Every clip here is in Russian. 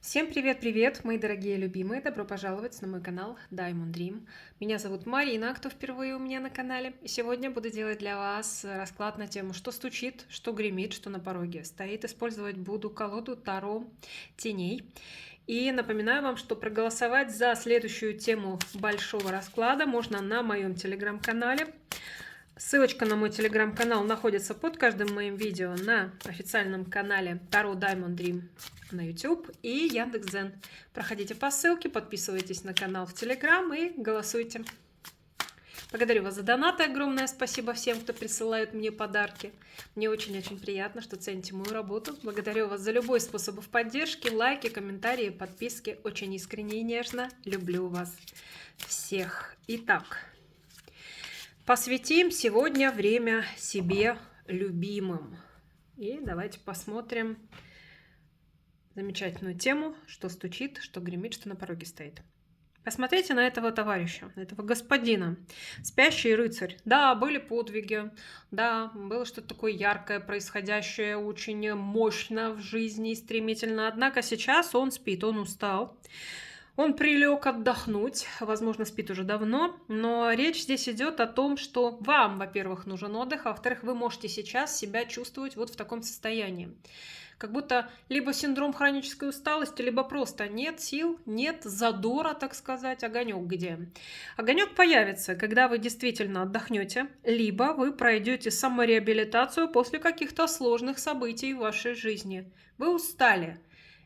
Всем привет-привет, мои дорогие любимые! Добро пожаловать на мой канал Diamond Dream. Меня зовут Марина, кто впервые у меня на канале. И сегодня буду делать для вас расклад на тему, что стучит, что гремит, что на пороге стоит. Использовать буду колоду Таро Теней. И напоминаю вам, что проголосовать за следующую тему большого расклада можно на моем телеграм-канале. Ссылочка на мой телеграм-канал находится под каждым моим видео на официальном канале Таро Diamond Dream на YouTube и Яндекс.Дзен. Проходите по ссылке, подписывайтесь на канал в Телеграм и голосуйте. Благодарю вас за донаты. Огромное спасибо всем, кто присылает мне подарки. Мне очень-очень приятно, что цените мою работу. Благодарю вас за любой способ поддержки, лайки, комментарии, подписки. Очень искренне и нежно люблю вас всех. Итак, посвятим сегодня время себе любимым. И давайте посмотрим замечательную тему, что стучит, что гремит, что на пороге стоит. Посмотрите на этого товарища, на этого господина. Спящий рыцарь. Да, были подвиги, да, было что-то такое яркое, происходящее очень мощно в жизни и стремительно. Однако сейчас он спит, он устал. Он прилег отдохнуть, возможно, спит уже давно, но речь здесь идет о том, что вам, во-первых, нужен отдых, а во-вторых, вы можете сейчас себя чувствовать вот в таком состоянии. Как будто либо синдром хронической усталости, либо просто нет сил, нет задора, так сказать. Огонек где? Огонек появится, когда вы действительно отдохнете, либо вы пройдете самореабилитацию после каких-то сложных событий в вашей жизни. Вы устали.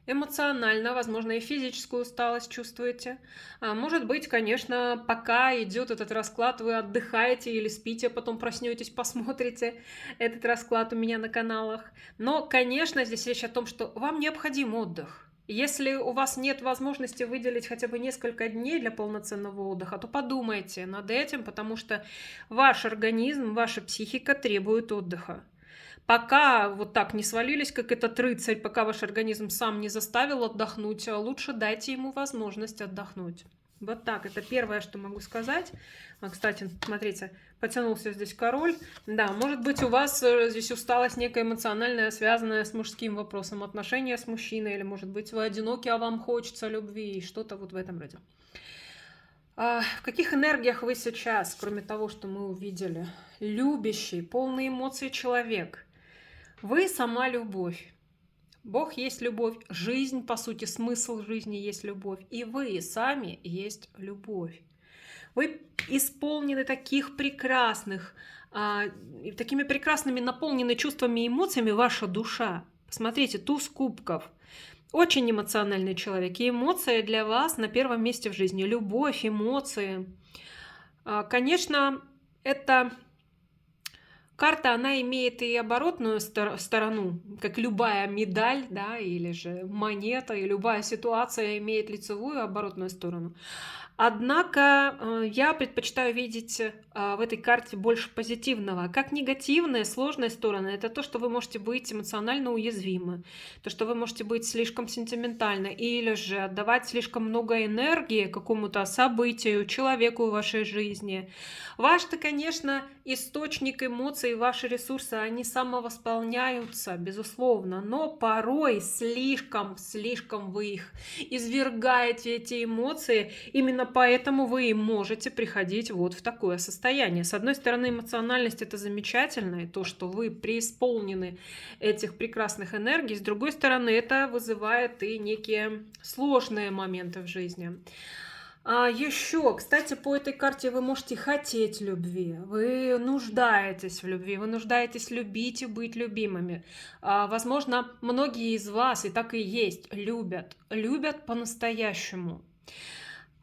Эмоционально, возможно, и физическую усталость чувствуете. Может быть, конечно, пока идет этот расклад, вы отдыхаете или спите, потом проснетесь, посмотрите этот расклад у меня на каналах. Но, конечно, здесь речь о том, что вам необходим отдых. Если у вас нет возможности выделить хотя бы несколько дней для полноценного отдыха, то подумайте над этим, потому что ваш организм, ваша психика требует отдыха. Пока вот так не свалились, как этот рыцарь, пока ваш организм сам не заставил отдохнуть, лучше дайте ему возможность отдохнуть. Вот так, это первое, что могу сказать. Кстати, смотрите, потянулся здесь король. Да, может быть, у вас здесь усталость некая эмоциональная, связанная с мужским вопросом, отношения с мужчиной, или, может быть, вы одиноки, а вам хочется любви, и что-то вот в этом роде. В каких энергиях вы сейчас, кроме того, что мы увидели? Любящий, полный эмоций человек. Вы сама любовь. Бог есть любовь. Жизнь, по сути, смысл жизни есть любовь. И вы сами есть любовь. Вы исполнены таких прекрасных, такими прекрасными, наполнены чувствами и эмоциями ваша душа. Посмотрите, туз кубков. Очень эмоциональный человек. И эмоции для вас на первом месте в жизни. Любовь, эмоции. Конечно, это... Карта, она имеет и оборотную сторону, как любая медаль, да, или же монета, и любая ситуация имеет лицевую и оборотную сторону. Однако я предпочитаю видеть в этой карте больше позитивного. Как негативная, сложная сторона – это то, что вы можете быть эмоционально уязвимы, то, что вы можете быть слишком сентиментальны, или же отдавать слишком много энергии какому-то событию, человеку в вашей жизни. Ваш-то, конечно, источник эмоций, ваши ресурсы, они самовосполняются, безусловно, но порой слишком вы их извергаете, эти эмоции. Именно поэтому вы и можете приходить вот в такое состояние. С одной стороны, эмоциональность – это замечательно, и то, что вы преисполнены этих прекрасных энергий. С другой стороны, это вызывает и некие сложные моменты в жизни. Еще, кстати, по этой карте вы можете хотеть любви, вы нуждаетесь в любви, вы нуждаетесь любить и быть любимыми. Возможно, многие из вас, и так и есть, любят по-настоящему.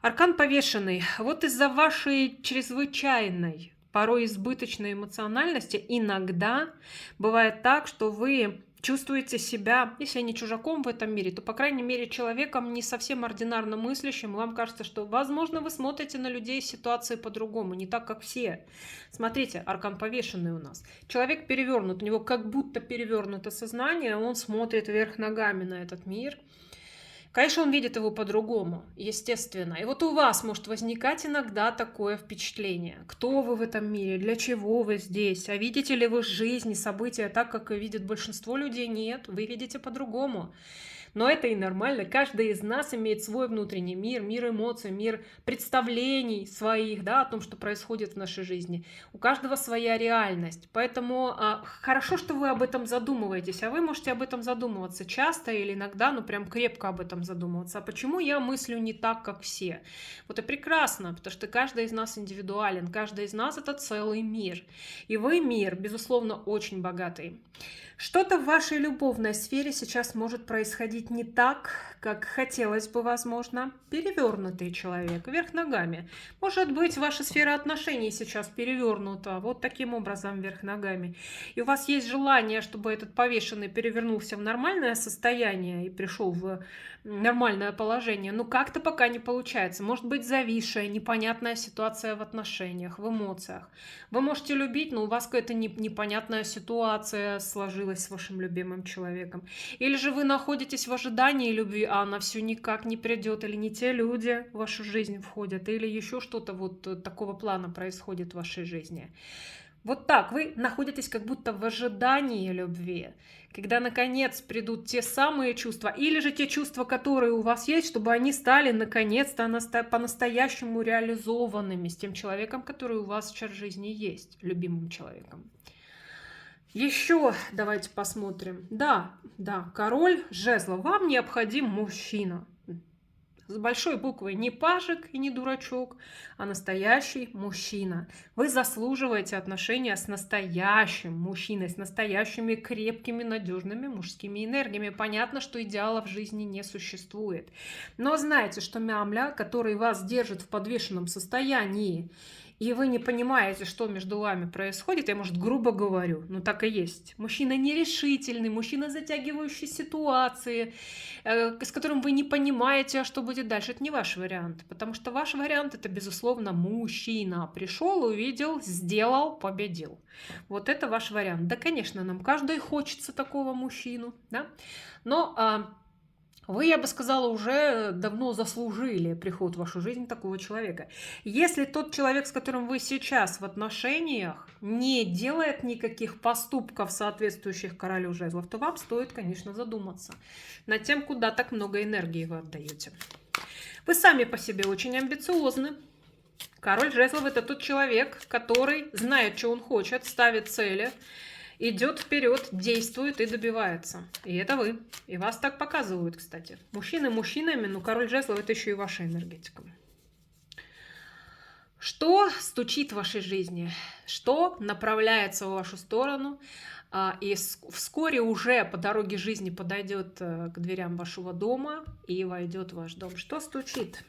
Аркан повешенный. Вот из-за вашей чрезвычайной, порой избыточной эмоциональности иногда бывает так, что вы чувствуете себя, если не чужаком в этом мире, то, по крайней мере, человеком не совсем ординарно мыслящим. Вам кажется, что, возможно, вы смотрите на людей и ситуации по-другому, не так, как все. Смотрите, аркан повешенный у нас. Человек перевернут, у него как будто перевернуто сознание, он смотрит вверх ногами на этот мир. Конечно, он видит его по-другому, естественно. И вот у вас может возникать иногда такое впечатление. Кто вы в этом мире? Для чего вы здесь? А видите ли вы жизнь и события так, как видит большинство людей? Нет, вы видите по-другому. Но это и нормально. Каждый из нас имеет свой внутренний мир, мир эмоций, мир представлений своих, да, о том, что происходит в нашей жизни. У каждого своя реальность. Поэтому хорошо, что вы об этом задумываетесь, а вы можете об этом задумываться часто или иногда, ну прям крепко об этом задумываться. А почему я мыслю не так, как все? Вот и прекрасно, потому что каждый из нас индивидуален, каждый из нас это целый мир. И вы мир, безусловно, очень богатый. Что-то в вашей любовной сфере сейчас может происходить не так, как хотелось бы, возможно. Перевернутый человек, вверх ногами. Может быть, ваша сфера отношений сейчас перевернута вот таким образом вверх ногами. И у вас есть желание, чтобы этот повешенный перевернулся в нормальное состояние и пришел в нормальное положение. Но как-то пока не получается. Может быть, зависшая, непонятная ситуация в отношениях, в эмоциях. Вы можете любить, но у вас какая-то непонятная ситуация сложилась с вашим любимым человеком. Или же вы находитесь в ожидании любви, а она все никак не придет, или не те люди в вашу жизнь входят, или еще что-то вот такого плана происходит в вашей жизни. Вот так, вы находитесь как будто в ожидании любви, когда наконец придут те самые чувства, или же те чувства, которые у вас есть, чтобы они стали наконец-то по-настоящему реализованными с тем человеком, который у вас сейчас в жизни есть, любимым человеком. Еще давайте посмотрим. Да, король жезлов. Вам необходим мужчина. С большой буквы, не пажик и не дурачок, а настоящий мужчина. Вы заслуживаете отношения с настоящим мужчиной, с настоящими крепкими, надежными мужскими энергиями. Понятно, что идеала в жизни не существует. Но знаете, что мямля, который вас держит в подвешенном состоянии, и вы не понимаете, что между вами происходит, я, может, грубо говорю, но так и есть. Мужчина нерешительный, мужчина, затягивающий ситуации, с которым вы не понимаете, что будет дальше. Это не ваш вариант, потому что ваш вариант – это, безусловно, мужчина. Пришел, увидел, сделал, победил. Вот это ваш вариант. Да, конечно, нам каждый хочется такого мужчину, да? Но вы, я бы сказала, уже давно заслужили приход в вашу жизнь такого человека. Если тот человек, с которым вы сейчас в отношениях, не делает никаких поступков, соответствующих королю жезлов, то вам стоит, конечно, задуматься над тем, куда так много энергии вы отдаете. Вы сами по себе очень амбициозны. Король жезлов – это тот человек, который знает, что он хочет, ставит цели, идет вперед, действует и добивается. И это вы. И вас так показывают, кстати. Мужчины мужчинами, но король жезлов – это еще и ваша энергетика. Что стучит в вашей жизни? Что направляется в вашу сторону? И вскоре уже по дороге жизни подойдет к дверям вашего дома и войдет в ваш дом. Что стучит?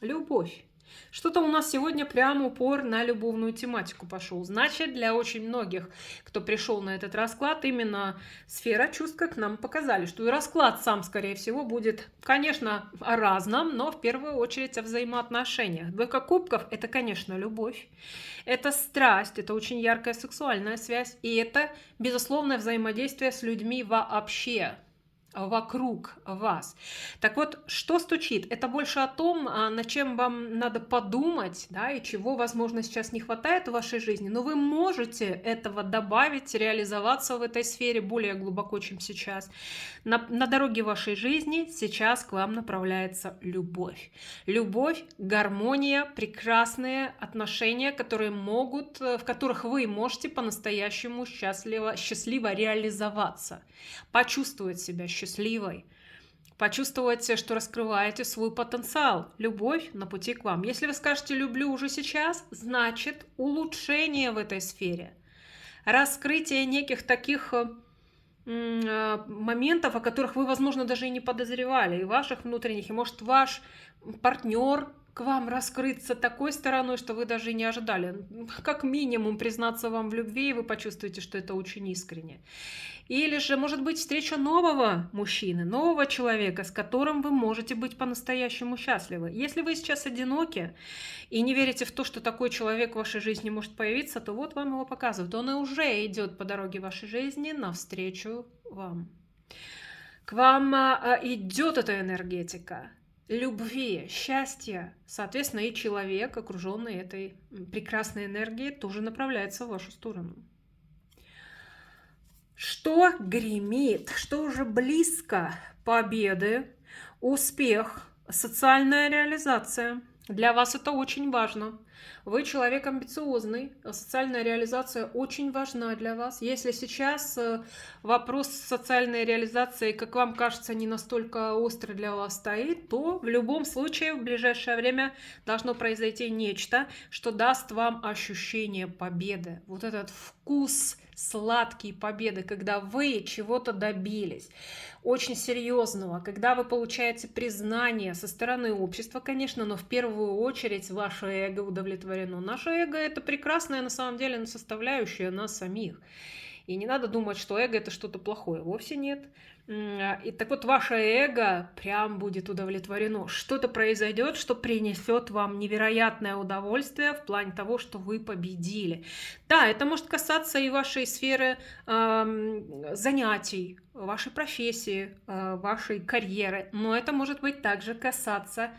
Любовь. Что-то у нас сегодня прям упор на любовную тематику пошел. Значит, для очень многих, кто пришел на этот расклад, именно сфера чувств, как нам показали, что и расклад сам, скорее всего, будет, конечно, о разном, но в первую очередь о взаимоотношениях. Двойка кубков – это, конечно, любовь, это страсть, это очень яркая сексуальная связь, и это безусловное взаимодействие с людьми вообще, вокруг вас. Так вот, что стучит? Это больше о том, над чем вам надо подумать, да, и чего, возможно, сейчас не хватает в вашей жизни, но вы можете этого добавить, реализоваться в этой сфере более глубоко, чем сейчас. На дороге вашей жизни сейчас к вам направляется любовь. Любовь, гармония, прекрасные отношения, в которых вы можете по-настоящему счастливо реализоваться, почувствовать себя счастливой, почувствовать, что раскрываете свой потенциал. Любовь на пути к вам. Если вы скажете «люблю уже сейчас», значит улучшение в этой сфере. Раскрытие неких таких моментов, о которых вы, возможно, даже и не подозревали, и ваших внутренних, и, может, ваш партнер к вам раскрыться такой стороной, что вы даже и не ожидали. Как минимум признаться вам в любви, и вы почувствуете, что это очень искренне. Или же, может быть, встреча нового мужчины, нового человека, с которым вы можете быть по-настоящему счастливы. Если вы сейчас одиноки и не верите в то, что такой человек в вашей жизни может появиться, то вот вам его показывают. Он и уже идет по дороге вашей жизни навстречу вам. К вам идет эта энергетика любви, счастья. Соответственно, и человек, окруженный этой прекрасной энергией, тоже направляется в вашу сторону. Что гремит, что уже близко победы, успех, социальная реализация. Для вас это очень важно. Вы человек амбициозный, социальная реализация очень важна для вас. Если сейчас вопрос социальной реализации, как вам кажется, не настолько острый для вас стоит, то в любом случае в ближайшее время должно произойти нечто, что даст вам ощущение победы. Вот этот вкус сладкие победы, когда вы чего-то добились, очень серьезного, когда вы получаете признание со стороны общества, конечно, но в первую очередь ваше эго удовлетворено. Наше эго — это прекрасная на самом деле составляющая нас самих. И не надо думать, что эго — это что-то плохое. Вовсе нет. И так вот, ваше эго прям будет удовлетворено. Что-то произойдет, что принесет вам невероятное удовольствие в плане того, что вы победили. Да, это может касаться и вашей сферы занятий, вашей профессии, вашей карьеры. Но это может быть также касаться,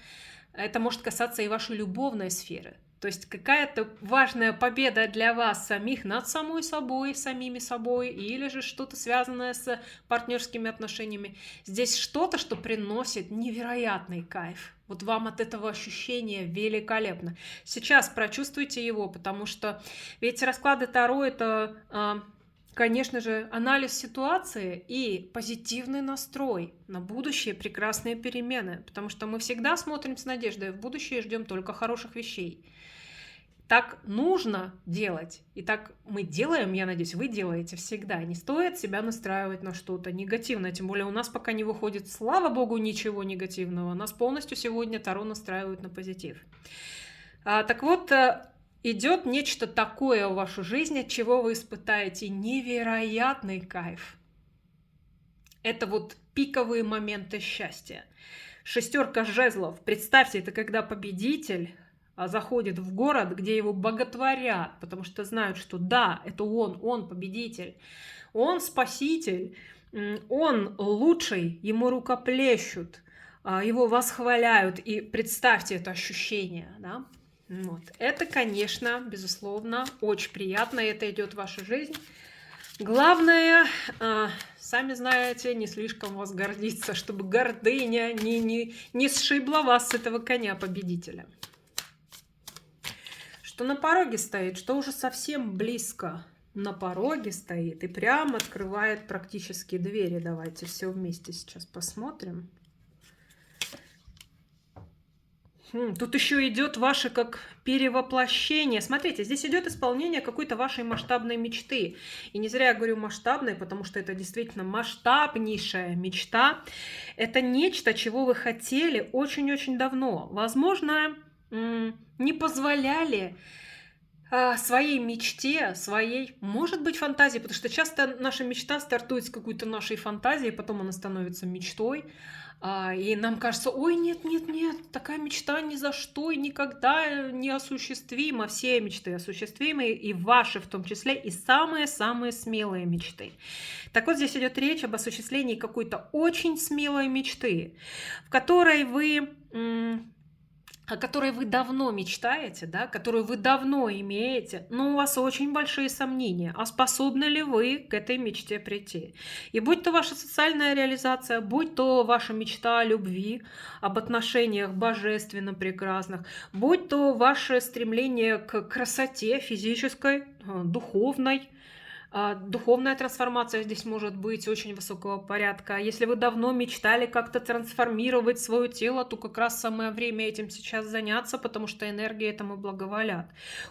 это может касаться и вашей любовной сферы. То есть какая-то важная победа для вас самих над самой собой, самими собой, или же что-то связанное с партнерскими отношениями. Здесь что-то, что приносит невероятный кайф. Вот вам от этого ощущения великолепно. Сейчас прочувствуйте его, потому что ведь расклады Таро — это, конечно же, анализ ситуации и позитивный настрой на будущее, прекрасные перемены. Потому что мы всегда смотрим с надеждой в будущее и ждем только хороших вещей. Так нужно делать. И так мы делаем, я надеюсь, вы делаете всегда. Не стоит себя настраивать на что-то негативное. Тем более у нас пока не выходит, слава богу, ничего негативного. Нас полностью сегодня Таро настраивает на позитив. Так вот, идет нечто такое в вашу жизнь, от чего вы испытаете невероятный кайф. Это вот пиковые моменты счастья. 6 жезлов. Представьте, это когда победитель заходит в город, где его боготворят, потому что знают, что да, это он победитель, он спаситель, он лучший, ему рукоплещут, его восхваляют. И представьте это ощущение, да? Вот. Это, конечно, безусловно, очень приятно, и это идет в вашу жизнь. Главное, сами знаете, не слишком вас гордиться, чтобы гордыня не сшибла вас с этого коня победителя. Что на пороге стоит, что уже совсем близко на пороге стоит и прям открывает практически двери. Давайте все вместе сейчас посмотрим. Тут еще идет ваше как перевоплощение. Смотрите, здесь идет исполнение какой-то вашей масштабной мечты. И не зря я говорю масштабной, потому что это действительно масштабнейшая мечта. Это нечто, чего вы хотели очень-очень давно. Возможно, не позволяли своей мечте, своей, может быть, фантазии, потому что часто наша мечта стартует с какой-то нашей фантазии, потом она становится мечтой, и нам кажется, ой, нет, такая мечта ни за что и никогда не осуществима. Все мечты осуществимы, и ваши в том числе, и самые-самые смелые мечты. Так вот, здесь идет речь об осуществлении какой-то очень смелой мечты, о которой вы давно мечтаете, да, которую вы давно имеете, но у вас очень большие сомнения, а способны ли вы к этой мечте прийти. И будь то ваша социальная реализация, будь то ваша мечта о любви, об отношениях божественно прекрасных, будь то ваше стремление к красоте физической, духовной, духовная трансформация здесь может быть очень высокого порядка. Если вы давно мечтали как-то трансформировать свое тело, то как раз самое время этим сейчас заняться, потому что энергии этому благоволят.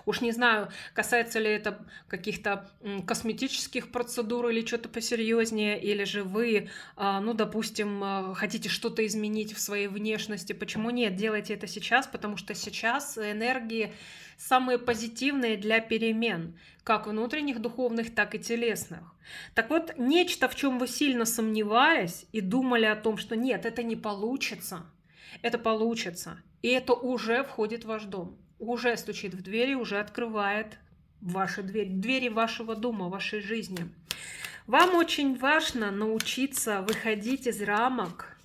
Уж не знаю, касается ли это каких-то косметических процедур или что-то посерьезнее, или же вы, ну, допустим, хотите что-то изменить в своей внешности. Почему нет? Делайте это сейчас, потому что сейчас энергии самые позитивные для перемен, как внутренних, духовных, так и телесных. Так вот, нечто, в чем вы сильно сомневались и думали о том, что нет, это не получится, это получится. И это уже входит в ваш дом, уже стучит в двери, уже открывает ваши двери вашего дома, вашей жизни. Вам очень важно научиться выходить из рамок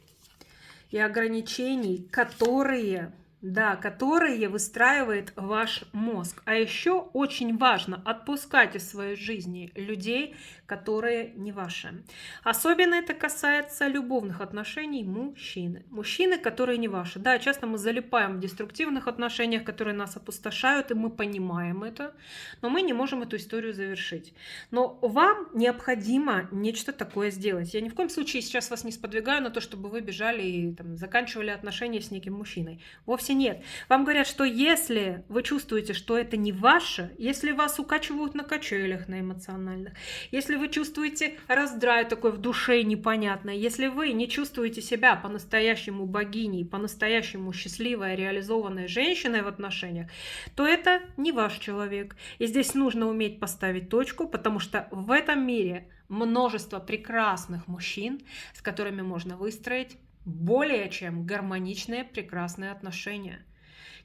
и ограничений, которые да, которые выстраивает ваш мозг. А еще очень важно отпускать из своей жизни людей, которые не ваши. Особенно это касается любовных отношений мужчины. Мужчины, которые не ваши. Да, часто мы залипаем в деструктивных отношениях, которые нас опустошают, и мы понимаем это, но мы не можем эту историю завершить. Но вам необходимо нечто такое сделать. Я ни в коем случае сейчас вас не сподвигаю на то, чтобы вы бежали и там, заканчивали отношения с неким мужчиной. Вовсе нет. Вам говорят, что если вы чувствуете, что это не ваше, если вас укачивают на качелях на эмоциональных, если вы чувствуете раздрай такой в душе непонятный, если вы не чувствуете себя по-настоящему богиней, по-настоящему счастливой, реализованной женщиной в отношениях, то это не ваш человек. И здесь нужно уметь поставить точку, потому что в этом мире множество прекрасных мужчин, с которыми можно выстроить более чем гармоничные, прекрасные отношения.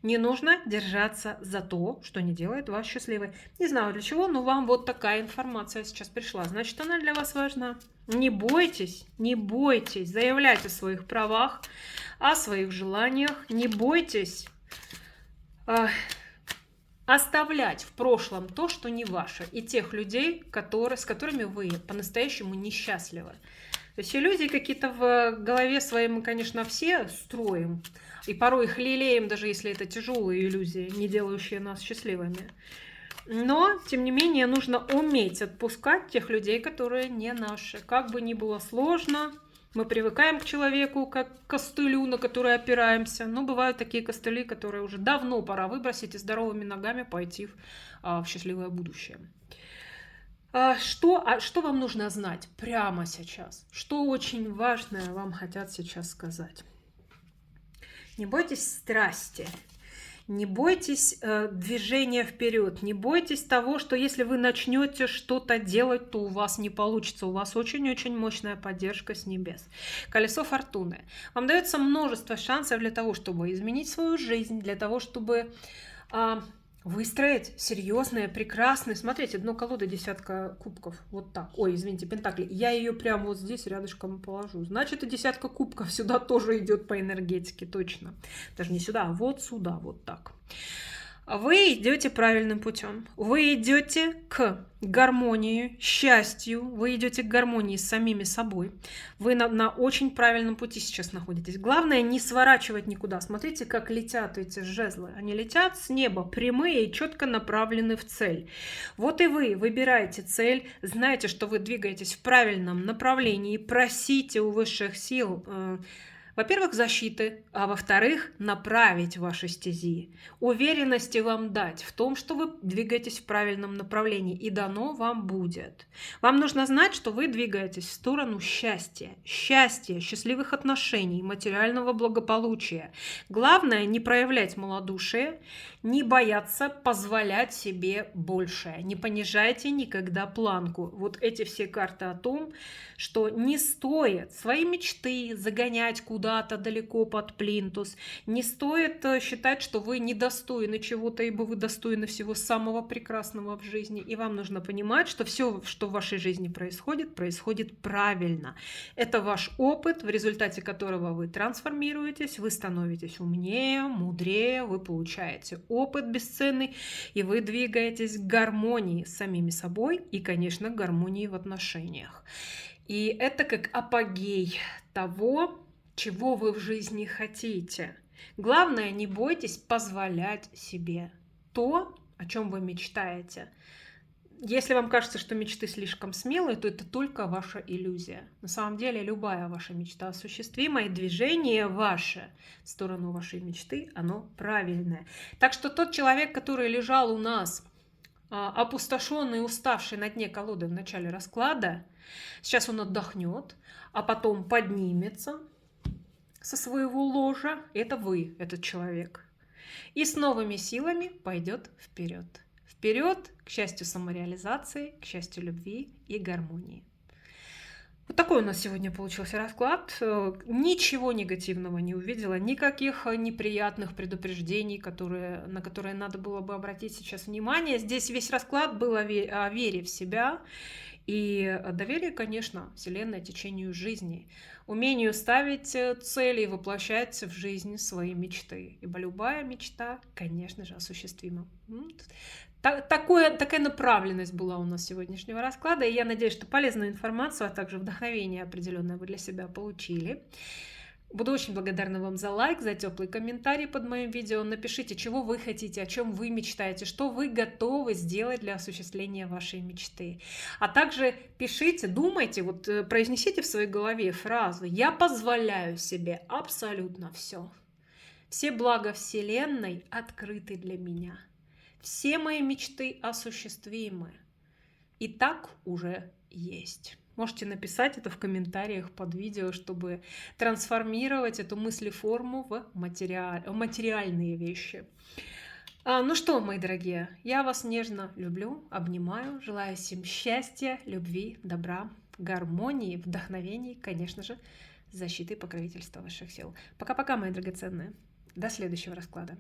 Не нужно держаться за то, что не делает вас счастливой. Не знаю для чего, но вам вот такая информация сейчас пришла. Значит, она для вас важна. Не бойтесь, не бойтесь заявлять о своих правах, о своих желаниях. Не бойтесь оставлять в прошлом то, что не ваше, и тех людей, с которыми вы по-настоящему несчастливы. То есть иллюзии какие-то в голове своей мы, конечно, все строим, и порой их лелеем, даже если это тяжелые иллюзии, не делающие нас счастливыми. Но, тем не менее, нужно уметь отпускать тех людей, которые не наши. Как бы ни было сложно, мы привыкаем к человеку, как к костылю, на который опираемся. Но бывают такие костыли, которые уже давно пора выбросить и здоровыми ногами пойти в счастливое будущее. Что вам нужно знать прямо сейчас? Что очень важное вам хотят сейчас сказать? Не бойтесь страсти. Не бойтесь движения вперед, не бойтесь того, что если вы начнете что-то делать, то у вас не получится. У вас очень-очень мощная поддержка с небес. Колесо фортуны. Вам дается множество шансов для того, чтобы изменить свою жизнь, для того, чтобы выстроить серьезные, прекрасные. Смотрите, дно колоды десятка кубков. Вот так. Ой, извините, пентакли. Я ее прямо вот здесь рядышком положу. Значит, и десятка кубков сюда тоже идет по энергетике, точно. Даже не сюда, а вот сюда, вот так. Вы идете правильным путем. Вы идете к гармонии, счастью. Вы идете к гармонии с самими собой. Вы на очень правильном пути сейчас находитесь. Главное не сворачивать никуда. Смотрите, как летят эти жезлы. Они летят с неба, прямые и четко направлены в цель. Вот и вы выбираете цель, знаете, что вы двигаетесь в правильном направлении. Просите у высших сил, во-первых, защиты, а во-вторых, направить ваши стези. Уверенности вам дать в том, что вы двигаетесь в правильном направлении, и дано вам будет. Вам нужно знать, что вы двигаетесь в сторону счастья, счастливых отношений, материального благополучия. Главное не проявлять малодушие, не бояться позволять себе большее. Не понижайте никогда планку. Вот эти все карты о том, что не стоит свои мечты загонять куда-то далеко под плинтус. Не стоит считать, что вы недостойны чего-то, ибо вы достойны всего самого прекрасного в жизни. И вам нужно понимать, что все, что в вашей жизни происходит, происходит правильно. Это ваш опыт, в результате которого вы трансформируетесь, вы становитесь умнее, мудрее, вы получаете опыт бесценный, и вы двигаетесь к гармонии с самими собой и, конечно, к гармонии в отношениях. И это как апогей того, чего вы в жизни хотите. Главное, не бойтесь позволять себе то, о чем вы мечтаете. Если вам кажется, что мечты слишком смелые, то это только ваша иллюзия. На самом деле любая ваша мечта осуществима, и движение ваше в сторону вашей мечты, оно правильное. Так что тот человек, который лежал у нас опустошенный и уставший на дне колоды в начале расклада, сейчас он отдохнет, а потом поднимется со своего ложа. Это вы, этот человек. И с новыми силами пойдет вперед. Вперед к счастью самореализации, к счастью любви и гармонии. Вот такой у нас сегодня получился расклад. Ничего негативного не увидела, никаких неприятных предупреждений, на которые надо было бы обратить сейчас внимание. Здесь весь расклад был о вере в себя И доверие, конечно, Вселенной, течению жизни, умению ставить цели и воплощать в жизнь свои мечты. Ибо любая мечта, конечно же, осуществима. Такая направленность была у нас сегодняшнего расклада, и я надеюсь, что полезную информацию, а также вдохновение определенное вы для себя получили. Буду очень благодарна вам за лайк, за теплый комментарий под моим видео. Напишите, чего вы хотите, о чем вы мечтаете, что вы готовы сделать для осуществления вашей мечты. А также пишите, думайте, произнесите в своей голове фразу «Я позволяю себе абсолютно все». Все блага Вселенной открыты для меня. Все мои мечты осуществимы. И так уже есть. Можете написать это в комментариях под видео, чтобы трансформировать эту мыслеформу в материальные вещи. Ну что, мои дорогие, я вас нежно люблю, обнимаю, желаю всем счастья, любви, добра, гармонии, вдохновений, конечно же, защиты и покровительства высших сил. Пока-пока, мои драгоценные. До следующего расклада.